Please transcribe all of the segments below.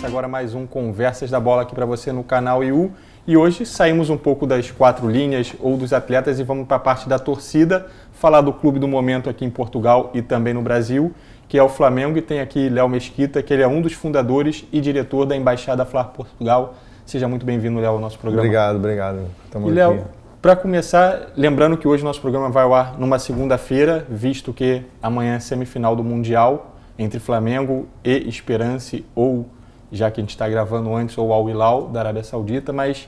agora mais um Conversas da Bola aqui para você no canal IU. E hoje saímos um pouco das quatro linhas ou dos atletas e vamos para a parte da torcida, falar do clube do momento aqui em Portugal e também no Brasil, que é o Flamengo, e tem aqui Léo Mesquita, que ele é um dos fundadores e diretor da Embaixada Fla Portugal. Seja muito bem-vindo, Léo, ao nosso programa. Obrigado. E Léo, para começar, lembrando que hoje o nosso programa vai ao ar numa segunda-feira, visto que amanhã é semifinal do Mundial entre Flamengo e Esperance, ou, já que a gente está gravando antes, ou Al Hilal da Arábia Saudita, mas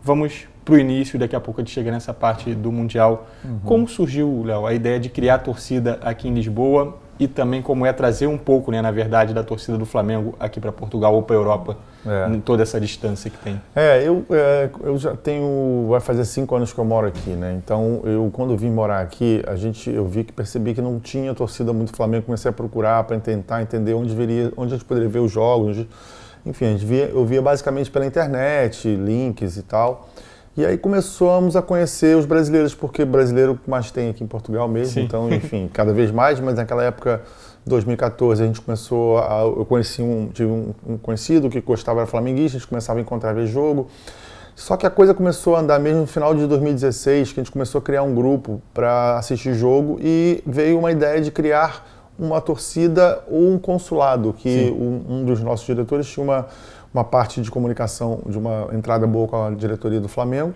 vamos para o início, daqui a pouco a gente chega nessa parte do Mundial. Como surgiu, Léo, a ideia de criar a torcida aqui em Lisboa e também como é trazer um pouco, né, na verdade, da torcida do Flamengo aqui para Portugal ou para a Europa, em toda essa distância que tem? Eu já tenho, vai fazer 5 anos que eu moro aqui, né? Então, quando eu vim morar aqui, percebi que não tinha torcida muito Flamengo, comecei a procurar para tentar entender onde a gente poderia ver os jogos, enfim, eu via basicamente pela internet, links e tal. E aí começamos a conhecer os brasileiros, porque brasileiro mais tem aqui em Portugal mesmo. Sim. Então, enfim, cada vez mais, mas naquela época, 2014, a gente começou eu tive um conhecido que gostava, era flamenguista, a gente começava a encontrar, ver jogo. Só que a coisa começou a andar mesmo no final de 2016, que a gente começou a criar um grupo para assistir jogo e veio uma ideia de criar uma torcida ou um consulado, que um dos nossos diretores tinha uma parte de comunicação, de uma entrada boa com a diretoria do Flamengo,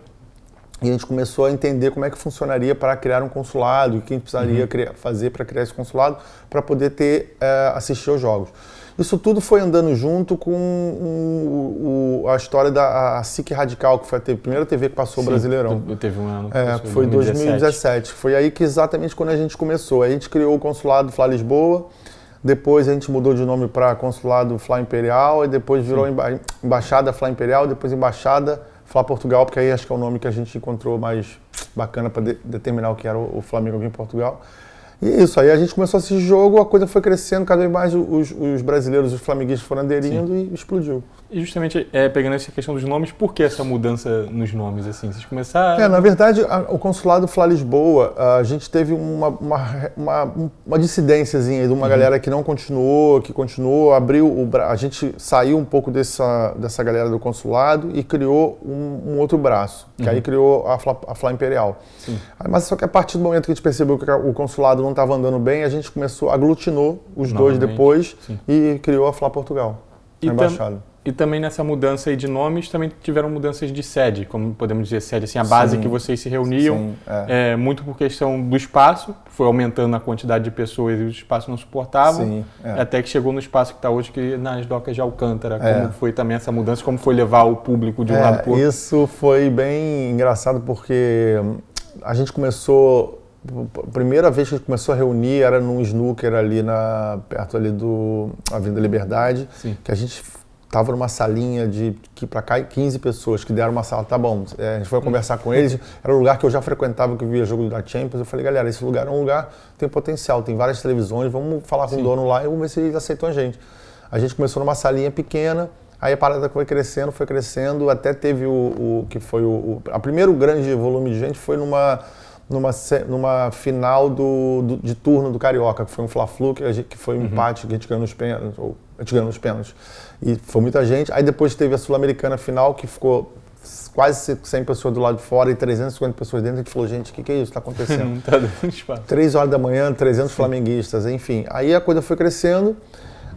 e a gente começou a entender como é que funcionaria para criar um consulado e o que a gente precisaria fazer para criar esse consulado para poder assistir aos jogos. Isso tudo foi andando junto com a história da SIC Radical, que foi a primeira TV que passou o Brasileirão. Teve um ano. Foi em 2017. Foi aí que exatamente quando a gente começou. Aí a gente criou o Consulado Fla Lisboa, depois a gente mudou de nome para Consulado Fla Imperial, e depois virou Embaixada Fla Imperial, depois Embaixada Fla Portugal, porque aí acho que é o nome que a gente encontrou mais bacana para determinar o que era o Flamengo aqui em Portugal. E isso, aí a gente começou a assistir jogo, a coisa foi crescendo, cada vez mais os brasileiros, os flamenguistas foram aderindo e explodiu. E justamente, pegando essa questão dos nomes, por que essa mudança nos nomes, assim? Vocês começaram... Na verdade, o Consulado Fla Lisboa, a gente teve uma dissidênciazinha de uma galera que não continuou, a gente saiu um pouco dessa galera do consulado e criou um outro braço, que aí criou a Fla Imperial. Mas só que a partir do momento que a gente percebeu que o consulado não estava andando bem, a gente aglutinou os dois depois e criou a Fla Portugal, a embaixada. E também nessa mudança aí de nomes, também tiveram mudanças de sede, como podemos dizer, sede, assim, a base que vocês se reuniam, muito por questão do espaço, foi aumentando a quantidade de pessoas e o espaço não suportavam, até que chegou no espaço que está hoje, que nas Docas de Alcântara. Como foi também essa mudança, como foi levar o público de um lado para o outro? Isso foi bem engraçado, porque a gente começou... A primeira vez que a gente começou a reunir era num snooker ali perto ali do Avenida Liberdade, que a gente estava numa salinha de aqui para cá e 15 pessoas que deram uma sala. Tá bom, a gente foi conversar com eles, era um lugar que eu já frequentava, que eu via jogo da Champions. Eu falei, galera, esse lugar é um lugar que tem potencial, tem várias televisões, vamos falar com o dono lá e vamos ver se eles aceitam a gente. A gente começou numa salinha pequena, aí a parada foi crescendo, até teve a primeiro grande volume de gente foi numa final de turno do Carioca, que foi um Fla-Flu, que foi um empate, que a gente ganhou nos pênaltis. E foi muita gente. Aí depois teve a Sul-Americana final, que ficou quase 100 pessoas do lado de fora e 350 pessoas dentro. A gente falou, gente, o que é isso que está acontecendo? Não tá dando espaço. 3 horas da manhã, 300 flamenguistas, enfim. Aí a coisa foi crescendo,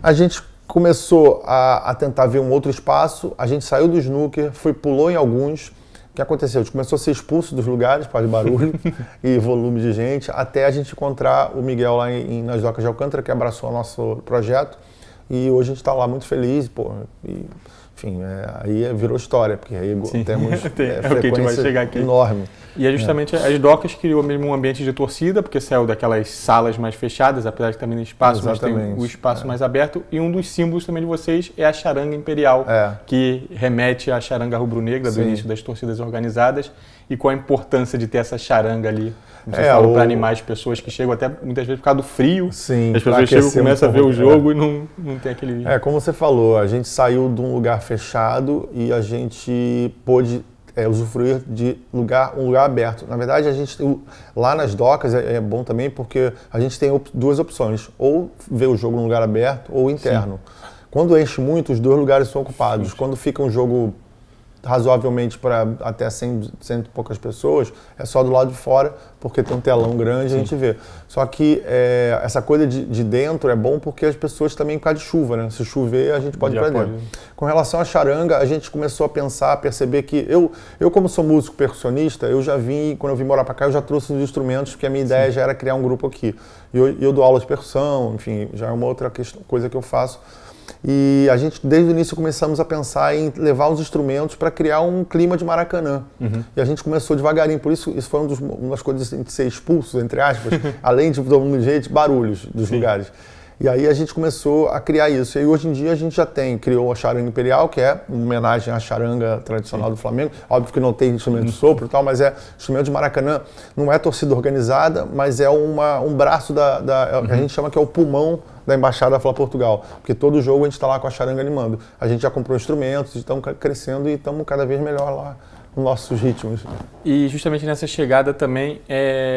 a gente começou a tentar ver um outro espaço, a gente saiu do snooker, pulou em alguns. O que aconteceu? A gente começou a ser expulso dos lugares por causa de barulho e volume de gente, até a gente encontrar o Miguel lá nas Docas de Alcântara, que abraçou o nosso projeto, e hoje a gente está lá muito feliz, enfim, aí virou história, porque aí temos frequência enorme. E é justamente as Docas criou mesmo um ambiente de torcida, porque saiu daquelas salas mais fechadas, apesar de também ter espaço, mas tem o espaço mais aberto. E um dos símbolos também de vocês é a charanga imperial, que remete à charanga rubro-negra do início das torcidas organizadas. E qual a importância de ter essa charanga ali? Você falou para animar as pessoas que chegam, até muitas vezes por causa do frio. As pessoas chegam e começam a ver o jogo e não tem aquele... Como você falou, a gente saiu de um lugar fechado e a gente pôde usufruir de um lugar aberto. Na verdade, a gente lá nas Docas é bom também porque a gente tem duas opções, ou ver o jogo num lugar aberto ou interno. Quando enche muito, os 2 lugares são ocupados. Quando fica um jogo razoavelmente para até 100 e poucas pessoas, é só do lado de fora, porque tem um telão grande e a gente vê. Só que essa coisa de dentro é bom porque as pessoas também, por causa de chuva, né? Se chover, a gente pode ir para dentro. Com relação à charanga, a gente começou a pensar, a perceber que eu como sou músico percussionista, eu já vim, quando eu vim morar para cá, eu já trouxe os instrumentos, porque a minha ideia já era criar um grupo aqui. E eu dou aula de percussão, enfim, já é uma outra coisa que eu faço. E a gente, desde o início, começamos a pensar em levar os instrumentos para criar um clima de Maracanã. E a gente começou devagarinho, por isso foi uma das coisas de ser expulsos, entre aspas, além de todo mundo jeito, barulhos dos lugares. E aí a gente começou a criar isso. E aí, hoje em dia a gente já criou a charanga imperial, que é uma homenagem à charanga tradicional do Flamengo. Óbvio que não tem instrumento de sopro e tal, mas é instrumento de Maracanã. Não é torcida organizada, mas é um braço que a gente chama que é o pulmão da Embaixada Fla Portugal. Porque todo jogo a gente está lá com a charanga animando. A gente já comprou instrumentos, estamos crescendo e estamos cada vez melhor lá nos nossos ritmos. E justamente nessa chegada também,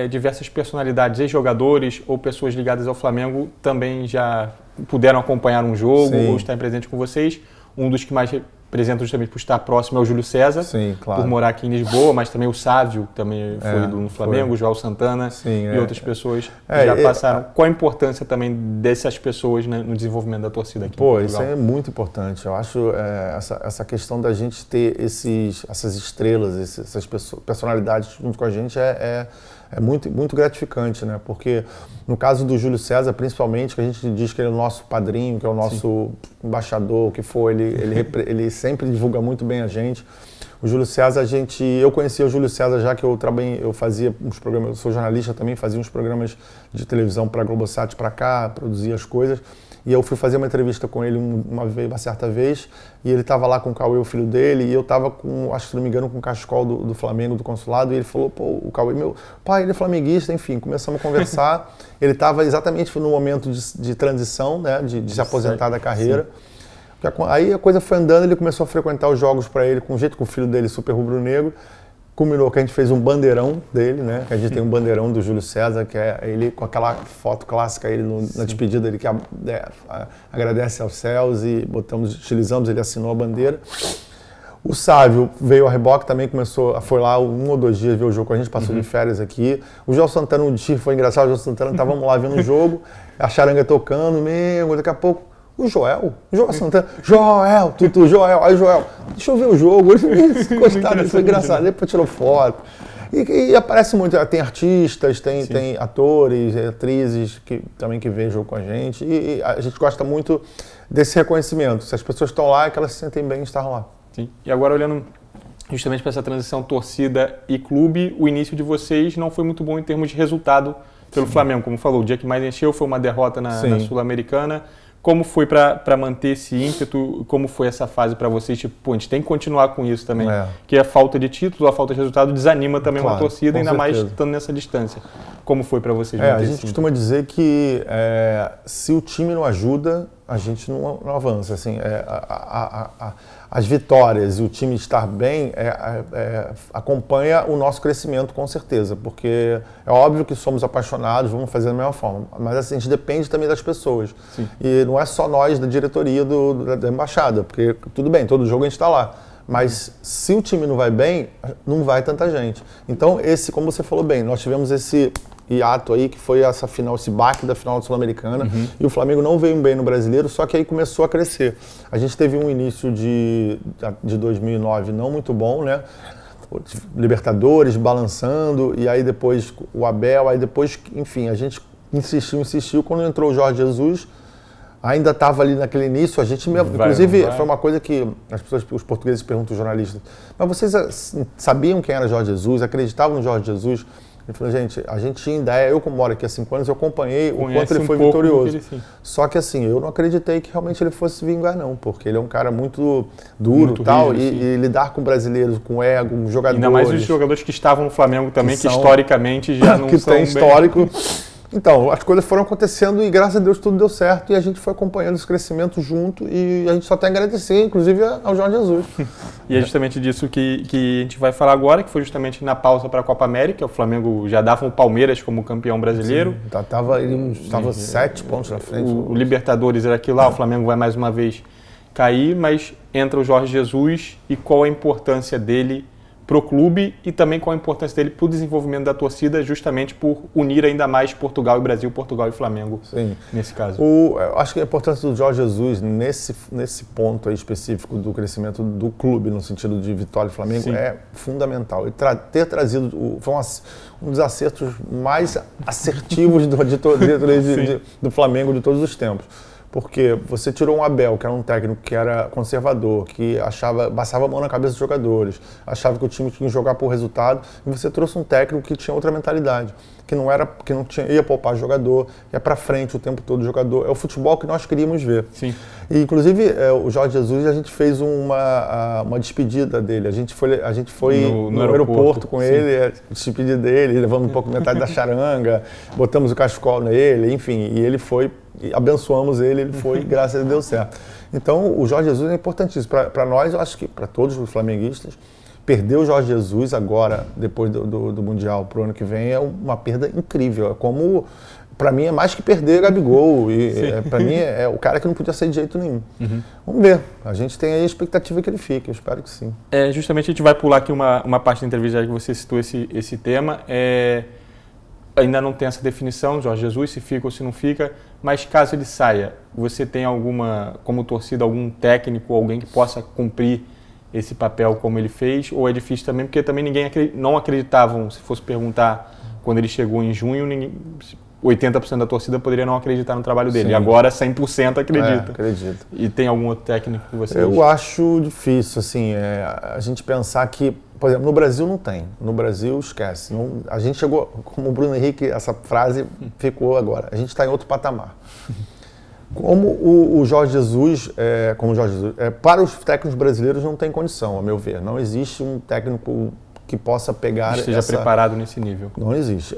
diversas personalidades, ex-jogadores ou pessoas ligadas ao Flamengo também já puderam acompanhar um jogo ou estar presente com vocês. Um dos que mais representa justamente por estar próximo é o Júlio César, por morar aqui em Lisboa, mas também o Sávio também foi no Flamengo, o João Santana e outras pessoas que já passaram. Qual a importância também dessas pessoas, né, no desenvolvimento da torcida aqui em Portugal? Isso é muito importante. Eu acho essa questão da gente ter essas estrelas, essas personalidades junto com a gente é muito, muito gratificante, né? Porque no caso do Júlio César, principalmente, que a gente diz que ele é o nosso padrinho, que é o nosso embaixador, o que for, ele sempre divulga muito bem a gente. O Júlio César, eu conhecia o Júlio César já que eu fazia uns programas, eu sou jornalista também, fazia uns programas de televisão para a Globosat para cá, produzia as coisas. E eu fui fazer uma entrevista com ele uma certa vez, e ele estava lá com o Cauê, o filho dele, e eu estava com, acho que não me engano, com o cachecol do Flamengo, do consulado, e ele falou, pô, o Cauê, meu pai, ele é flamenguista, enfim, começamos a conversar. Ele estava exatamente no momento de transição, né, de se aposentar da carreira. Aí a coisa foi andando, ele começou a frequentar os jogos para ele, com o jeito que o filho dele, super rubro-negro. Culminou que a gente fez um bandeirão dele, né? A gente tem um bandeirão do Júlio César, que é ele com aquela foto clássica, ele na despedida, ele que agradece aos céus e estilizamos, ele assinou a bandeira. O Sávio veio a reboque também, foi lá 1 ou 2 dias ver o jogo com a gente, passou de férias aqui. O João Santana, um dia foi engraçado, o João Santana, estávamos lá vendo o jogo, a charanga tocando, daqui a pouco, o Joel Santana, Joel, aí Joel, deixa eu ver o jogo, gostado, foi engraçado, depois tirou foto. E aparece muito, tem artistas, tem atores, atrizes que veem jogo com a gente, e a gente gosta muito desse reconhecimento. Se as pessoas estão lá, é que elas se sentem bem em estar lá. Sim. E agora olhando justamente para essa transição torcida e clube, o início de vocês não foi muito bom em termos de resultado pelo Flamengo, como falou, o dia que mais encheu foi uma derrota na Sul-Americana. Como foi para manter esse ímpeto? Como foi essa fase para vocês? Tipo, a gente tem que continuar com isso também. Que a falta de título, a falta de resultado desanima também uma torcida, ainda mais estando nessa distância. Como foi para vocês? A gente costuma dizer que se o time não ajuda, a gente não avança. Assim, as vitórias e o time estar bem acompanha o nosso crescimento, com certeza. Porque é óbvio que somos apaixonados, vamos fazer da mesma forma. Mas assim, a gente depende também das pessoas. E não é só nós da diretoria da Embaixada. Porque tudo bem, todo jogo a gente está lá. Mas se o time não vai bem, não vai tanta gente. Então, como você falou bem, nós tivemos esse hiato aí, que foi esse baque da final da Sul-Americana, e o Flamengo não veio bem no Brasileiro, só que aí começou a crescer. A gente teve um início de 2009 não muito bom, né? Libertadores, balançando, e aí depois o Abel, aí depois, enfim, a gente insistiu, quando entrou o Jorge Jesus, ainda estava ali naquele início, a gente mesmo, inclusive foi uma coisa que os portugueses perguntam aos jornalistas, mas vocês sabiam quem era Jorge Jesus, acreditavam no Jorge Jesus? Ele falou, gente, a gente tinha ideia, eu como moro aqui há 5 anos, eu acompanhei o quanto ele foi vitorioso. Só que assim, eu não acreditei que realmente ele fosse vingar não, porque ele é um cara muito duro e tal, e lidar com brasileiros, com ego, com jogadores... Ainda mais os jogadores que estavam no Flamengo também, que historicamente já não que são tem histórico. Então, as coisas foram acontecendo e graças a Deus tudo deu certo e a gente foi acompanhando esse crescimento junto e a gente só tem a agradecer, inclusive ao Jorge Jesus. E é justamente disso que a gente vai falar agora, que foi justamente na pausa para a Copa América. O Flamengo já dava o Palmeiras como campeão brasileiro. Sim, estava 7 pontos na frente. O Libertadores era aquilo lá, o Flamengo vai mais uma vez cair, mas entra o Jorge Jesus e qual a importância dele para o clube e também qual a importância dele para o desenvolvimento da torcida, justamente por unir ainda mais Portugal e Brasil, Portugal e Flamengo. Sim. Nesse caso. Eu acho que a importância do Jorge Jesus nesse ponto aí específico do crescimento do clube, no sentido de Vitória e Flamengo, Sim. É fundamental. E ter trazido, foi um dos acertos mais assertivos do Flamengo de todos os tempos. Porque você tirou um Abel, que era um técnico que era conservador, que passava a mão na cabeça dos jogadores, achava que o time tinha que jogar por resultado, e você trouxe um técnico que tinha outra mentalidade, que não ia poupar jogador, ia para frente o tempo todo o jogador. É o futebol que nós queríamos ver. Sim. E, inclusive, o Jorge Jesus, a gente fez uma despedida dele. A gente foi no aeroporto com ele, despedida dele, levamos um pouco metade da charanga, botamos o cachecol nele, enfim, e ele foi. E abençoamos ele foi, graças a Deus, deu certo. Então, o Jorge Jesus é importantíssimo. Para nós, eu acho que para todos os flamenguistas, perder o Jorge Jesus agora, depois do Mundial, para o ano que vem, é uma perda incrível. É como, para mim, é mais que perder Gabigol. E para mim, é o cara que não podia ser de jeito nenhum. Uhum. Vamos ver. A gente tem aí a expectativa que ele fique. Eu espero que sim. Justamente a gente vai pular aqui uma parte da entrevista que você citou esse tema. Ainda não tem essa definição, Jorge Jesus, se fica ou se não fica, mas caso ele saia, você tem como torcida, algum técnico, alguém que possa cumprir esse papel como ele fez, ou é difícil também, porque também não acreditavam, se fosse perguntar quando ele chegou em junho, 80% da torcida poderia não acreditar no trabalho dele, Sim. E agora 100% acredita. Acredito. E tem algum outro técnico que você... Eu acho difícil, assim, a gente pensar que, por exemplo, no Brasil não tem. No Brasil, esquece. A gente chegou, como o Bruno Henrique, essa frase ficou agora. A gente está em outro patamar. Como o Jorge Jesus, para os técnicos brasileiros não tem condição, a meu ver. Não existe um técnico que possa pegar... Esteja preparado nesse nível. Não existe.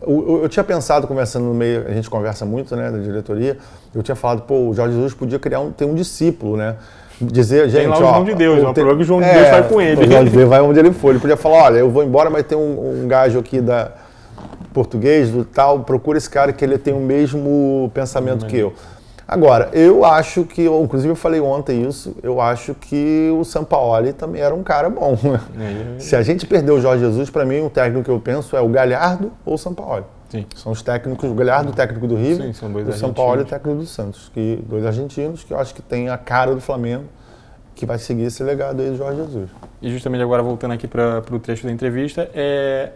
Eu tinha pensado, conversando no meio, a gente conversa muito, né, da diretoria, eu tinha falado, o Jorge Jesus podia ter um discípulo, né? Dizer, gente, tem lá o João de Deus, o problema que o João de Deus vai com ele. O João de Deus vai onde ele for. Ele podia falar, olha, eu vou embora, mas tem um gajo aqui da português, do tal, procura esse cara que ele tem o mesmo pensamento que eu. Agora, eu acho que, inclusive eu falei ontem isso, eu acho que o Sampaoli também era um cara bom. Se a gente perdeu o Jorge Jesus, para mim, o técnico que eu penso é o Galhardo ou o Sampaoli. Sim. São os técnicos, o Galhardo, técnico do River, o Sampaoli, técnico do Santos, dois argentinos que eu acho que tem a cara do Flamengo, que vai seguir esse legado aí do Jorge Jesus. E justamente agora, voltando aqui para o trecho da entrevista,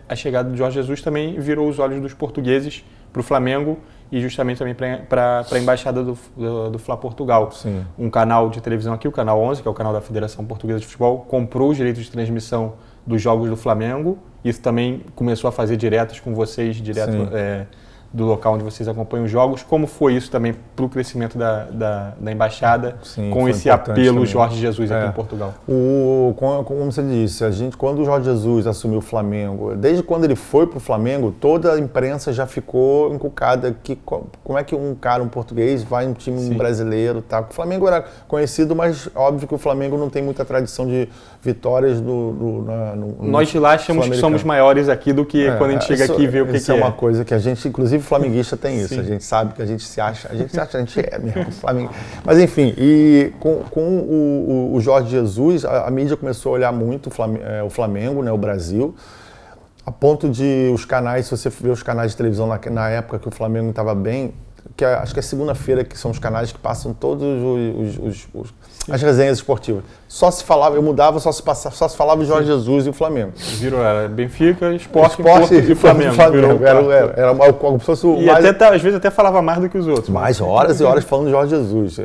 a chegada do Jorge Jesus também virou os olhos dos portugueses para o Flamengo e justamente também para a Embaixada do Fla Portugal. Sim. Um canal de televisão aqui, o Canal 11, que é o canal da Federação Portuguesa de Futebol, comprou os direitos de transmissão dos jogos do Flamengo. Isso também começou a fazer diretos com vocês, do local onde vocês acompanham os jogos. Como foi isso também para o crescimento da Embaixada, Sim, com esse apelo também. Jorge Jesus aqui em Portugal? Como você disse, quando o Jorge Jesus assumiu o Flamengo, desde quando ele foi para o Flamengo, toda a imprensa já ficou encucada que como é que um português vai em um time brasileiro, tá? O Flamengo era conhecido, mas óbvio que o Flamengo não tem muita tradição de vitórias Nós de lá achamos que somos maiores aqui do que quando a gente chega aqui e vê o que é. Isso é uma coisa que a gente, inclusive flamenguista tem isso, a gente sabe que a gente se acha, a gente é mesmo Flamengo. Mas enfim, e com o Jorge Jesus, a mídia começou a olhar muito o Flamengo, né, o Brasil, a ponto de os canais, se você ver os canais de televisão na época que o Flamengo estava bem, acho que é segunda-feira, que são os canais que passam todos as resenhas esportivas. Só se falava, eu mudava, só se falava Jorge Jesus e o Flamengo. Virou, era Benfica, Esporte e Flamengo. Era como se fosse o mais... às vezes até falava mais do que os outros. Mais horas e horas falando de Jorge Jesus.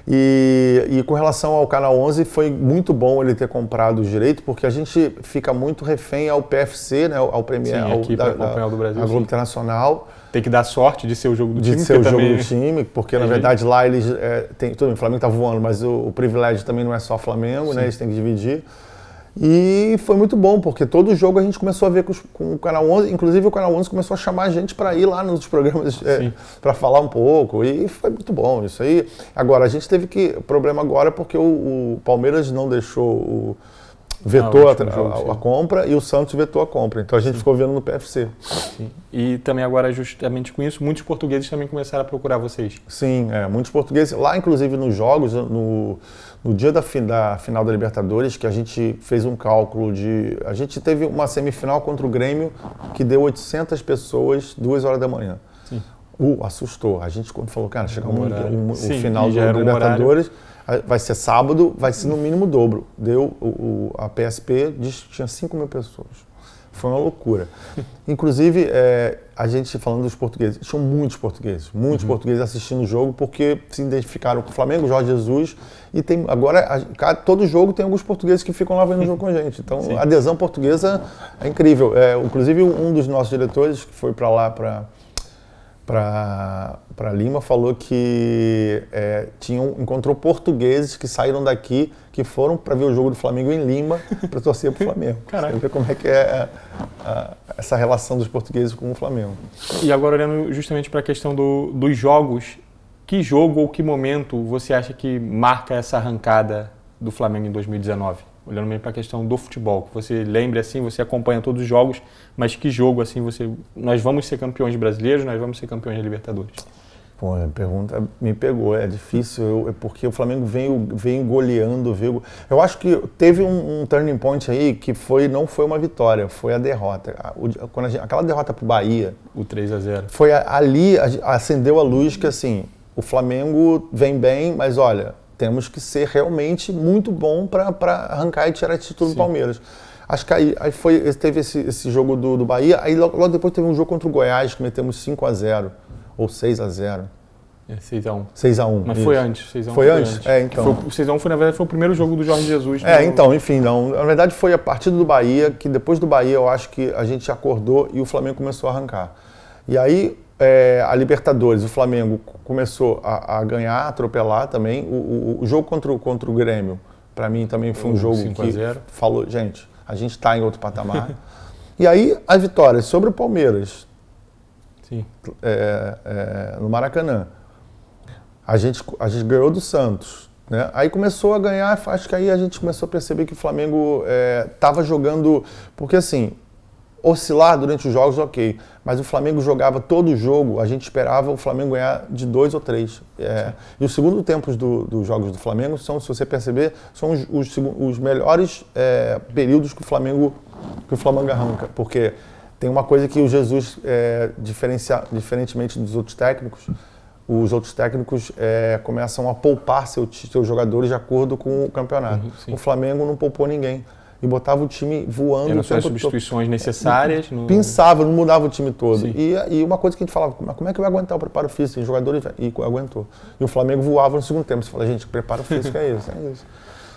E com relação ao Canal 11, foi muito bom ele ter comprado os direitos, porque a gente fica muito refém ao PFC, né, ao Premier, do Brasil, a Globo Internacional. Tem que dar sorte de ser o jogo do time. De ser o jogo do time, porque na verdade lá eles... tudo bem, o Flamengo está voando, mas o privilégio também não é só Flamengo, né, eles têm que dividir. E foi muito bom, porque todo jogo a gente começou a ver com o Canal 11, inclusive o Canal 11 começou a chamar a gente para ir lá nos programas para falar um pouco, e foi muito bom isso aí. Agora, a gente teve o problema agora é porque o Palmeiras não deixou, vetou a compra e o Santos vetou a compra, então a gente ficou vendo no PFC. Sim. E também agora, justamente com isso, muitos portugueses também começaram a procurar vocês. Sim, muitos portugueses, lá inclusive nos jogos, no dia da final da Libertadores, que a gente fez um cálculo a gente teve uma semifinal contra o Grêmio que deu 800 pessoas, 2 horas da manhã. Sim. Assustou. A gente falou, cara, chegamos no final da Libertadores, vai ser sábado, vai ser no mínimo o dobro. A PSP disse que tinha 5 mil pessoas. Foi uma loucura. Inclusive, a gente falando dos portugueses, tinham muitos portugueses assistindo o jogo porque se identificaram com o Flamengo, Jorge Jesus, e agora todo jogo tem alguns portugueses que ficam lá vendo o jogo com a gente. Então, a adesão portuguesa é incrível. Inclusive, um dos nossos diretores que foi para lá, para Lima, falou que encontrou portugueses que saíram daqui, que foram para ver o jogo do Flamengo em Lima, para torcer para o Flamengo. Caraca. Você vê como é que é essa relação dos portugueses com o Flamengo. E agora, olhando justamente para a questão dos jogos, que jogo ou que momento você acha que marca essa arrancada do Flamengo em 2019? Olhando meio para a questão do futebol, que você lembre assim, você acompanha todos os jogos, mas que jogo assim nós vamos ser campeões brasileiros, nós vamos ser campeões da Libertadores? Pô, a pergunta me pegou, é difícil, porque o Flamengo veio goleando, eu acho que teve um turning point aí que não foi uma vitória, foi a derrota. Aquela derrota pro Bahia, o 3-0. Foi ali, acendeu a luz que assim, o Flamengo vem bem, mas olha, temos que ser realmente muito bom para arrancar e tirar esse título do Palmeiras. Acho que aí teve esse jogo do Bahia, aí logo depois teve um jogo contra o Goiás, que metemos 5-0, ou 6-0. 6-1. 6-1. Mas foi antes. 6-1 foi antes? Então. O 6-1 foi, na verdade, foi o primeiro jogo do Jorge Jesus. Então, enfim, não. Na verdade foi a partida do Bahia, que depois do Bahia eu acho que a gente acordou e o Flamengo começou a arrancar. E aí, a Libertadores, o Flamengo começou a ganhar, a atropelar também. O jogo contra o Grêmio, para mim também foi um jogo que falou, gente, a gente está em outro patamar. E aí, as vitórias sobre o Palmeiras, no Maracanã, a gente ganhou do Santos, né? Aí começou a ganhar, acho que aí a gente começou a perceber que o Flamengo estava jogando, porque assim, oscilar durante os jogos, ok, mas o Flamengo jogava todo o jogo, a gente esperava o Flamengo ganhar de 2 ou 3. E os segundos tempos dos jogos do Flamengo são, se você perceber, são os melhores períodos que o Flamengo arranca, porque tem uma coisa que o Jesus, diferentemente dos outros técnicos, os outros técnicos começam a poupar seus jogadores de acordo com o campeonato. O Flamengo não poupou ninguém. E botava o time voando. Tendo as substituições necessárias. Pensava, não mudava o time todo. E uma coisa que a gente falava, como é que vai aguentar o preparo físico? Tem jogadores, e aguentou. E o Flamengo voava no segundo tempo. Você fala, gente, preparo físico é isso.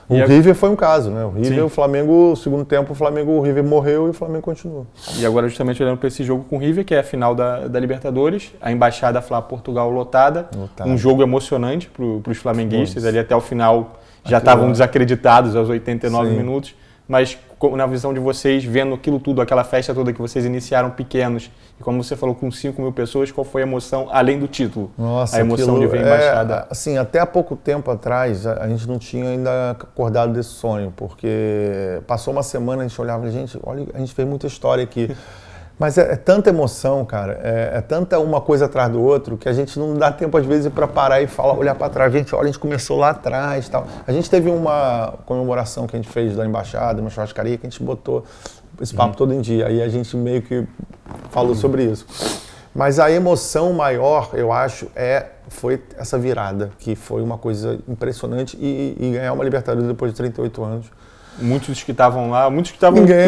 O River foi um caso, né? O River, o Flamengo, segundo tempo, o River morreu e o Flamengo continuou. E agora, justamente olhando para esse jogo com o River, que é a final da Libertadores, a Embaixada Flá Portugal lotada. Um jogo emocionante para os flamenguistas. Ali até o final já estavam desacreditados aos 89 minutos. Mas na visão de vocês, vendo aquilo tudo, aquela festa toda que vocês iniciaram pequenos, e como você falou, com 5 mil pessoas, qual foi a emoção, além do título? Nossa, a emoção de ver a Embaixada. Assim, até há pouco tempo atrás, a gente não tinha ainda acordado desse sonho, porque passou uma semana, a gente olhava e gente, olha, a gente fez muita história aqui. Mas é tanta emoção, cara, é tanta uma coisa atrás do outro, que a gente não dá tempo, às vezes, para parar e falar, olhar para trás. Gente, olha, a gente começou lá atrás e tal. A gente teve uma comemoração que a gente fez da Embaixada, uma churrascaria, que a gente botou esse papo todo em dia. Aí a gente meio que falou sobre isso. Mas a emoção maior, eu acho, foi essa virada, que foi uma coisa impressionante, e ganhar uma Libertadores depois de 38 anos. Muitos que estavam lá, que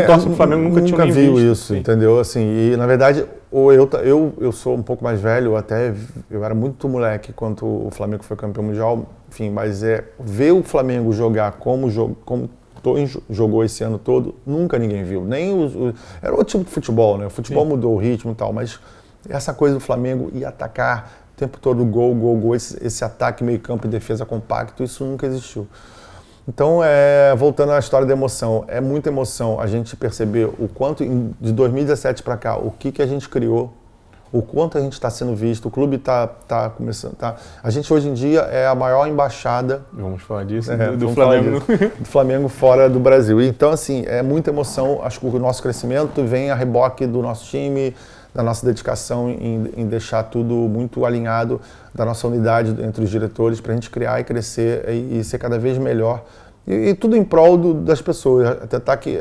torcem pro Flamengo nunca tinham nem viu visto. Isso, entendeu? Assim, e na verdade, eu sou um pouco mais velho, eu era muito moleque quando o Flamengo foi campeão mundial, enfim, mas ver o Flamengo jogar como jogou esse ano todo, nunca ninguém viu. Nem era outro tipo de futebol, né? O futebol mudou o ritmo e tal, mas essa coisa do Flamengo ir atacar o tempo todo, gol, esse ataque meio campo e defesa compacto, isso nunca existiu. Então, voltando à história da emoção, é muita emoção a gente perceber o quanto, de 2017 para cá, o que a gente criou, o quanto a gente está sendo visto, o clube está começando. A gente hoje em dia é a maior embaixada. Vamos falar disso, do Flamengo. Do Flamengo fora do Brasil. Então, assim, é muita emoção. Acho que o nosso crescimento vem a reboque do nosso time, da nossa dedicação em deixar tudo muito alinhado, da nossa unidade entre os diretores, para a gente criar e crescer e ser cada vez melhor. E tudo em prol das pessoas. Tentar que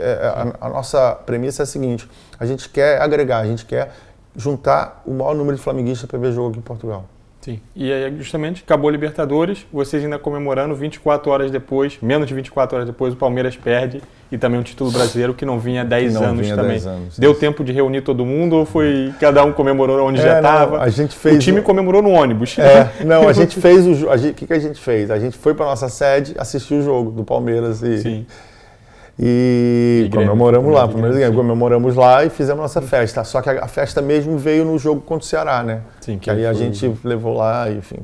a nossa premissa é a seguinte: a gente quer agregar, a gente quer juntar o maior número de flamenguistas para ver jogo aqui em Portugal. Sim, e aí justamente acabou a Libertadores, vocês ainda comemorando 24 horas depois, menos de 24 horas depois, o Palmeiras perde e também um título brasileiro que não vinha há 10 anos também. 10 anos, deu tempo de reunir todo mundo ou foi cada um comemorou onde já estava? O time comemorou no ônibus. Não, a gente fez o que a gente fez? A gente foi para nossa sede assistir o jogo do Palmeiras e comemoramos lá, comemoramos lá e fizemos nossa festa. Só que a festa mesmo veio no jogo contra o Ceará, né? Sim, que aí a gente levou lá, enfim.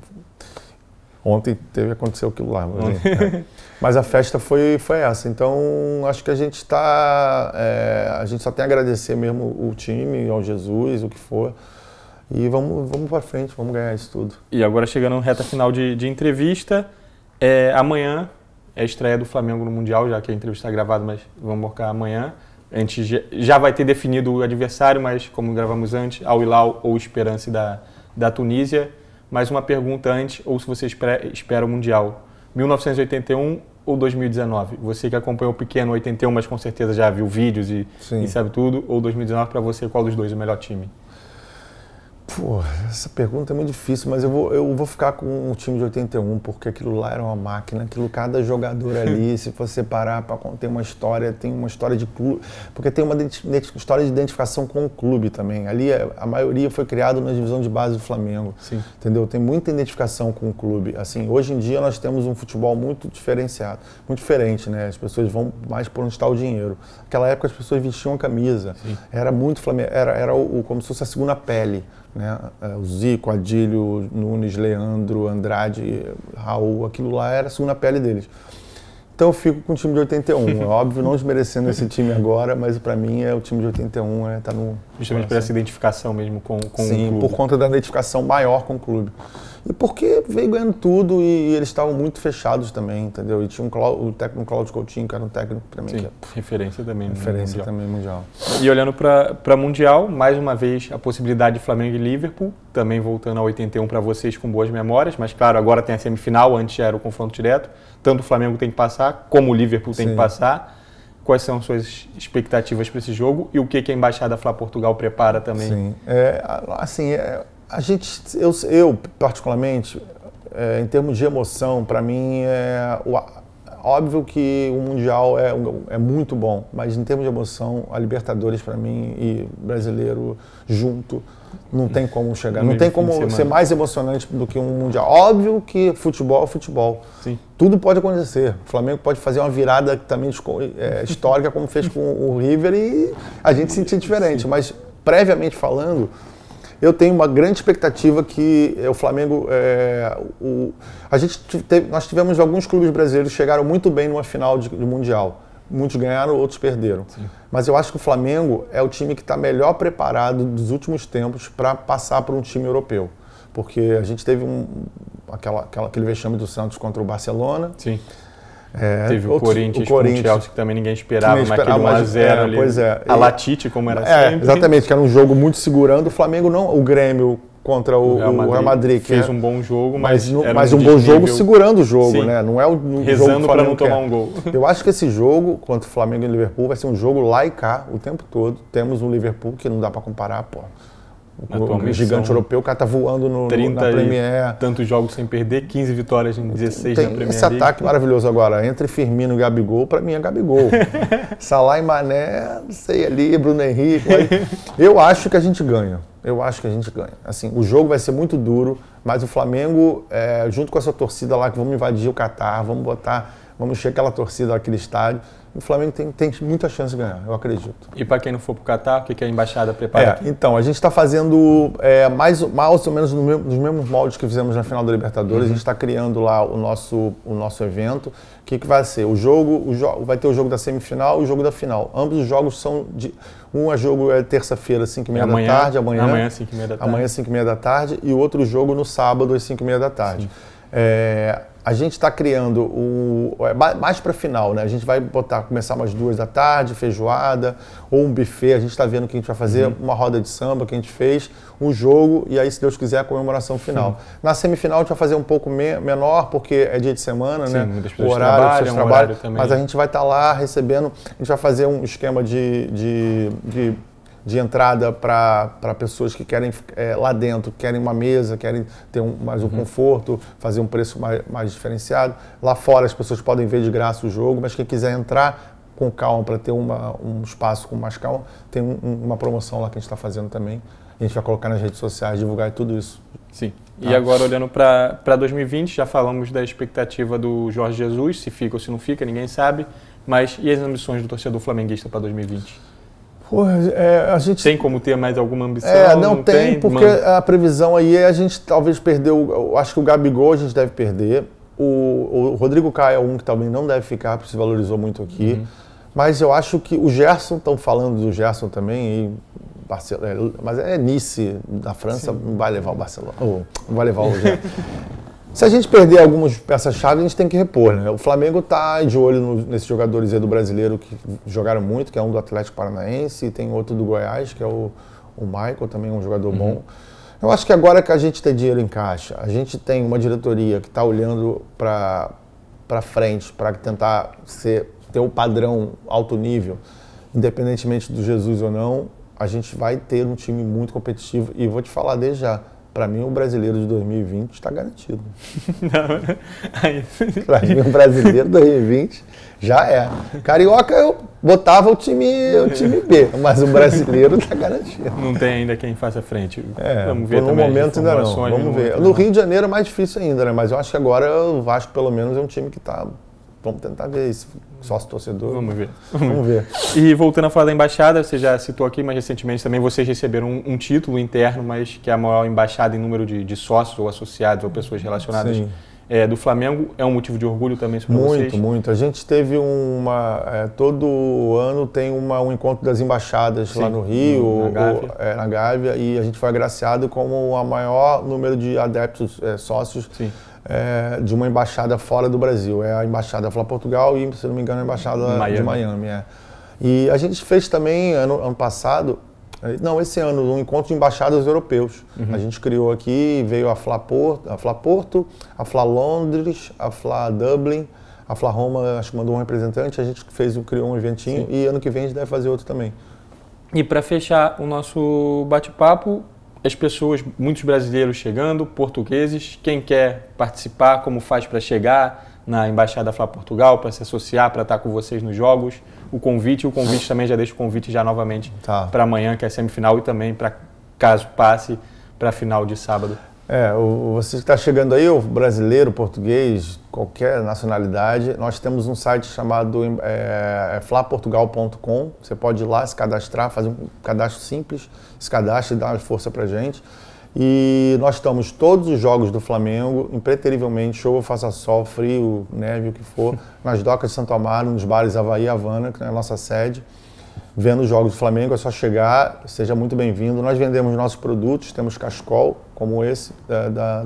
Ontem aconteceu aquilo lá. Mas a festa foi essa. Então, acho que a gente está... a gente só tem a agradecer mesmo o time, ao Jesus, o que for. E vamos para frente, vamos ganhar isso tudo. E agora chegando na reta final de entrevista, amanhã é a estreia do Flamengo no Mundial, já que a entrevista está gravada, mas vamos marcar amanhã. A gente já vai ter definido o adversário, mas como gravamos antes, Al Hilal ou Esperance da Tunísia. Mais uma pergunta antes, ou se você espera o Mundial. 1981 ou 2019? Você que acompanhou o pequeno 81, mas com certeza já viu vídeos e sabe tudo, ou 2019, para você, qual dos dois é o melhor time? Pô, essa pergunta é muito difícil, mas eu vou ficar com o time de 81, porque aquilo lá era uma máquina, cada jogador ali, se você parar para ter uma história, tem uma história de clube, porque tem uma história de identificação com o clube também. Ali a maioria foi criado na divisão de base do Flamengo, entendeu? Tem muita identificação com o clube. Assim, hoje em dia nós temos um futebol muito diferenciado, muito diferente, né? As pessoas vão mais por onde está o dinheiro. Naquela época as pessoas vestiam a camisa, era muito Flamengo, era como se fosse a segunda pele. Né? O Zico, Adílio, Nunes, Leandro, Andrade, Raul, aquilo lá era a segunda pele deles. Então eu fico com o time de 81. É óbvio, não desmerecendo esse time agora, mas para mim o time de 81 tá no... Justamente por essa identificação mesmo com o clube. Sim, por conta da identificação maior com o clube. E porque veio ganhando tudo e eles estavam muito fechados também, entendeu? E tinha o técnico Cláudio Coutinho, que era um técnico para mim. Sim, referência também. Referência também mundial. E olhando para Mundial, mais uma vez a possibilidade de Flamengo e Liverpool, também voltando a 81 para vocês com boas memórias, mas claro, agora tem a semifinal, antes era o confronto direto. Tanto o Flamengo tem que passar, como o Liverpool tem que passar. Quais são as suas expectativas para esse jogo e o que a Embaixada Fla Portugal prepara também? Sim, eu particularmente, em termos de emoção, para mim óbvio que o Mundial é muito bom, mas em termos de emoção, a Libertadores para mim e brasileiro junto, não tem como chegar, não tem como ser mais emocionante do que um Mundial. Óbvio que futebol é futebol. Sim. Tudo pode acontecer. O Flamengo pode fazer uma virada também histórica, como fez com o River, e a gente sentir diferente. Sim. Mas, previamente falando, eu tenho uma grande expectativa que o Flamengo... nós tivemos alguns clubes brasileiros que chegaram muito bem numa final de Mundial. Muitos ganharam, outros perderam. Sim. Mas eu acho que o Flamengo é o time que está melhor preparado dos últimos tempos para passar por um time europeu. Porque a gente teve aquele vexame do Santos contra o Barcelona. Sim. Teve o Corinthians com o Chelsea, que também ninguém esperava, mas aquele 1-0 ali. Pois é. A Latite, como era sempre. Exatamente, que era um jogo muito segurando. O Flamengo não, o Grêmio contra o Real Madrid, que fez um bom jogo, mas um bom jogo segurando o jogo, né? Não é o rezando para não tomar um gol. Eu acho que esse jogo contra o Flamengo e o Liverpool vai ser um jogo lá e cá o tempo todo. Temos um Liverpool que não dá para comparar, pô. O gigante europeu, o cara tá voando na Premier. Tantos jogos sem perder, 15 vitórias em 16 na Premier League. Esse ataque maravilhoso agora. Entre Firmino e Gabigol, para mim é Gabigol. Salah e Mané, não sei ali, Bruno Henrique. Eu acho que a gente ganha. Assim, o jogo vai ser muito duro, mas o Flamengo, junto com essa torcida lá, que vamos invadir o Catar, vamos encher aquela torcida naquele estádio. o Flamengo tem muita chance de ganhar, eu acredito. E para quem não for para o Catar, o que a embaixada prepara aqui? Então, a gente está fazendo mais ou menos nos mesmos moldes que fizemos na final da Libertadores. A gente está criando lá o nosso evento. O que vai ser? Vai ter o jogo da semifinal e o jogo da final. Ambos os jogos são jogo é terça-feira, 5h30 da tarde. Amanhã, 5h30 da tarde. Amanhã, 5h30 da tarde. E o outro jogo no sábado, às 5h30 da tarde. A gente está criando mais para final, né? A gente vai começar umas 2 da tarde, feijoada, ou um buffet. A gente está vendo o que a gente vai fazer, uma roda de samba que a gente fez, um jogo, e aí, se Deus quiser, a comemoração final. Na semifinal, a gente vai fazer um pouco menor, porque é dia de semana, né? O horário, trabalham também. Mas a gente vai estar lá recebendo, a gente vai fazer um esquema de entrada para pessoas que querem lá dentro, querem uma mesa, querem ter mais um conforto, fazer um preço mais diferenciado. Lá fora as pessoas podem ver de graça o jogo, mas quem quiser entrar com calma para ter um espaço com mais calma, tem uma promoção lá que a gente está fazendo também. A gente vai colocar nas redes sociais, divulgar tudo isso. Sim. E agora, olhando para 2020, já falamos da expectativa do Jorge Jesus, se fica ou se não fica, ninguém sabe. Mas e as ambições do torcedor flamenguista para 2020? A gente... Tem como ter mais alguma ambição? Não tem, porque a previsão aí é a gente talvez perder, acho que o Gabigol a gente deve perder, o Rodrigo Caio é um que também não deve ficar, porque se valorizou muito aqui, mas eu acho que o Gerson, estão falando do Gerson também, mas é Nice, da França, não vai levar o Barcelona, não vai levar o Gerson. Se a gente perder algumas peças-chave, a gente tem que repor, né? O Flamengo está de olho nesses jogadores aí do brasileiro que jogaram muito, que é um do Atlético Paranaense, e tem outro do Goiás, que é o Michael, também um jogador bom. Eu acho que agora que a gente tem dinheiro em caixa, a gente tem uma diretoria que está olhando para frente, para tentar ter um padrão alto nível, independentemente do Jesus ou não, a gente vai ter um time muito competitivo. E vou te falar desde já, para mim, o brasileiro de 2020 está garantido. Para mim, o brasileiro de 2020 já é. Carioca, eu botava o time B, mas o brasileiro está garantido. Não tem ainda quem faça frente. Vamos ver também. No momento ainda não. Vamos ver. No Rio de Janeiro é mais difícil ainda, né? Mas eu acho que agora o Vasco, pelo menos, é um time que está... Vamos tentar ver esse sócio-torcedor. Vamos ver. Vamos ver. E voltando a falar da embaixada, você já citou aqui, mas recentemente também vocês receberam um título interno, mas que é a maior embaixada em número de sócios ou associados ou pessoas relacionadas do Flamengo. É um motivo de orgulho também para vocês? Muito. A gente teve todo ano tem um encontro das embaixadas lá no Rio, na Gávea, e a gente foi agraciado como o maior número de adeptos, sócios, de uma embaixada fora do Brasil. É a embaixada Fla Portugal e, se não me engano, a embaixada de Miami. E a gente fez também, ano passado, esse ano, um encontro de embaixadas europeus. A gente criou aqui, veio a Fla Porto, a Fla Londres, a Fla Dublin, a Fla Roma, acho que mandou um representante, a gente criou um eventinho e ano que vem a gente deve fazer outro também. E para fechar o nosso bate-papo, as pessoas, muitos brasileiros chegando, portugueses, quem quer participar, como faz para chegar na Embaixada Fla Portugal, para se associar, para estar com vocês nos jogos, o convite também, já deixo o convite já novamente para amanhã, que é a semifinal, e também para, caso passe, para a final de sábado. Você que está chegando aí, o brasileiro, português, qualquer nacionalidade, nós temos um site chamado flaportugal.com. Você pode ir lá, se cadastrar, fazer um cadastro simples, se cadastre e dá uma força pra gente. E nós estamos todos os jogos do Flamengo, impreterivelmente, chuva, faça sol, frio, neve, o que for, nas docas de Santo Amaro, nos bares Havaí e Havana, que é a nossa sede. Vendo os jogos do Flamengo, é só chegar, seja muito bem-vindo. Nós vendemos nossos produtos, temos cachecol, como esse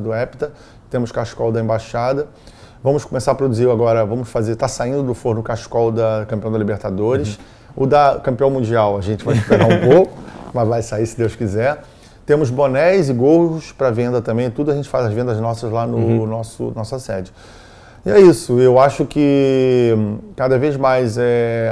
do Hepta, temos cachecol da Embaixada. Vamos começar a produzir agora, está saindo do forno o cachecol da campeão da Libertadores. O da campeão mundial a gente vai esperar um pouco, mas vai sair se Deus quiser. Temos bonés e gorros para venda também, tudo a gente faz as vendas nossas lá no nossa sede. E é isso, eu acho que cada vez mais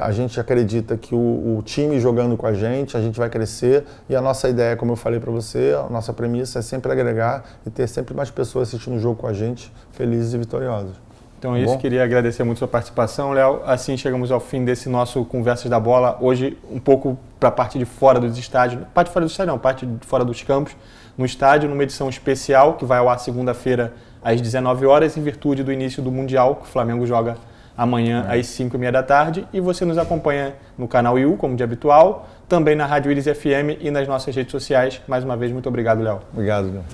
a gente acredita que o time jogando com a gente vai crescer, e a nossa ideia, como eu falei para você, a nossa premissa é sempre agregar e ter sempre mais pessoas assistindo o jogo com a gente, felizes e vitoriosas. Então é isso, queria agradecer muito a sua participação, Léo. Assim chegamos ao fim desse nosso Conversas da Bola, hoje um pouco para a parte de fora dos estádios, parte de fora do estádio não, parte de fora dos campos, no estádio, numa edição especial que vai ao ar segunda-feira às 19 horas, em virtude do início do Mundial, que o Flamengo joga amanhã às 5h30 da tarde. E você nos acompanha no canal IU, como de habitual, também na Rádio Iris FM e nas nossas redes sociais. Mais uma vez, muito obrigado, Léo. Obrigado, Léo.